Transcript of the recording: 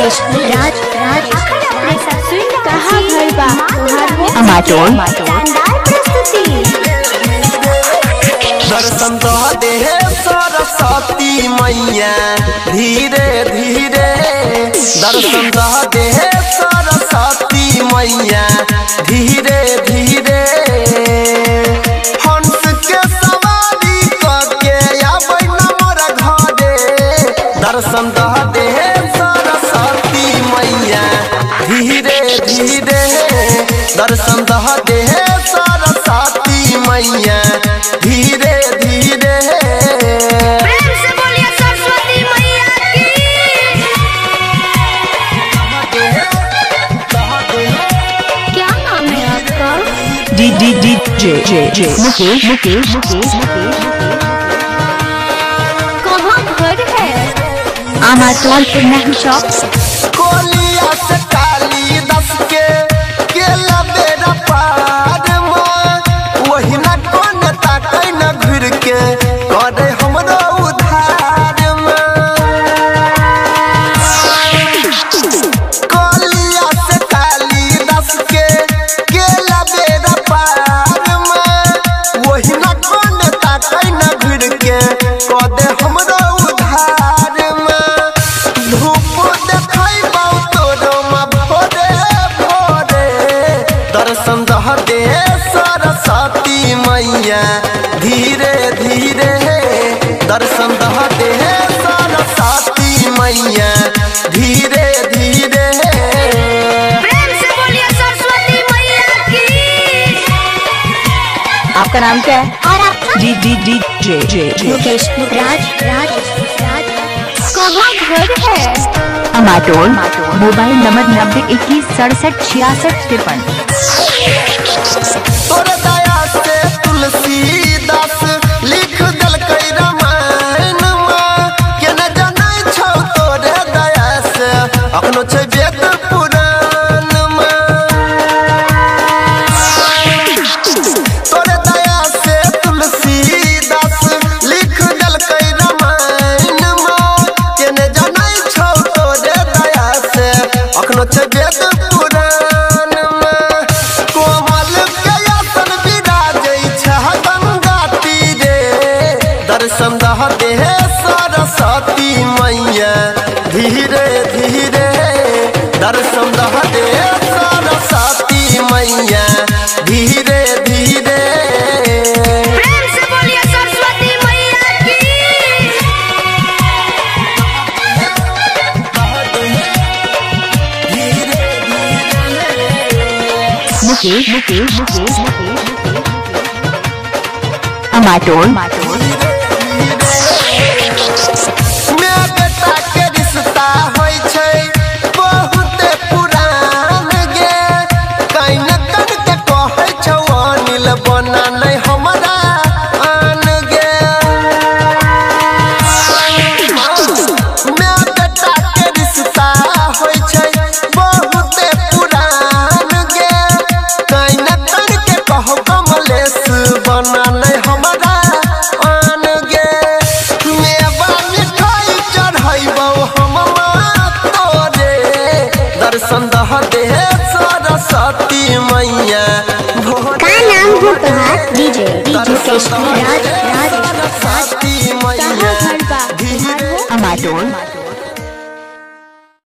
मुकेश राज राज अपने ससुर कहाँ घर बा अमाटोन शानदार प्रस्तुति। दर्शन दो दे सरस्वती मैया धीरे धीरे, दर्शन दो दे सरस्वती मैया धीरे धीरे। हंस के सवारी करके आबै न मोर घरे, दर्शन दो दे सरस्वती मैया धीरे धीरे, दर्शन दो दे सरस्वती मैया धीरे धीरे। प्रेम से बोलिए सरस्वती मैया की। क्या नाम है आपका? डी डी डी जे जे जे मुकेश मुकेश मुकेश कहाँ घर है? अमाटोन नहीं शॉप कोलिया से काली दस के केला बेरा पार में, वही न कोन ताकै न घुर के करे हमरो उधार में। कोलिया से काली दस के केला बेरा पार में, वही न कोन ताकै न घुर के करे हमरो उधार में। धूप देखाई बाऊ तोरो मा भोरे भोरे, दर्शन दह दे सरस्वती मैया धीरे धीरे, दर्शन दह दे सरस्वती मैया धीरे धीरे। प्रेम से बोलिए सरस्वती मैया की। आपका नाम क्या है? और आपका? डी डी डी जे जे जे मुकेश राज राज राज कहाँ घर है? अमाटोन मोबाइल नंबर 9021676653। तोरे दया से तुलसीदास लिख देलकै रामायण में, के न जानै छौ तोरे दया से अखनो छै वेद पुराण में। तोरे दया से तुलसीदास लिख देलकै रामायण में, के न जानै छौ तोरे दया से अखनो छै वेद पुराण में। कोमल के आसन विराजै छै गंगा तीरे, दर्शन दह दे सरस्वती मैया धीरे धीरे, दर्शन दह दे सरस्वती मैया धीरे धीरे। प्रेम से बोलिए सरस्वती मैया की। मुकेश मुकेश मुकेश अमाटोन मैं बेटा के रिश्ता होय छै बहुत पुरान गे, कहीं न कन के कहै छौ अनिल बना नहीं हमरा आन गे। मैं बेटा के रिश्ता होय छै बहुत पुरान गे, कहीं न कन के कहौ कमलेश बना नहीं हमरा आन गे। मेवा मिठाई चढ़ैबौ हम तोरे, दर्शन दह दे सरस्वती मैया का नाम है तोहार? डीजे मुकेश राज राज सरस्वती मैया कहाँ घर बा धीरे अमाटोन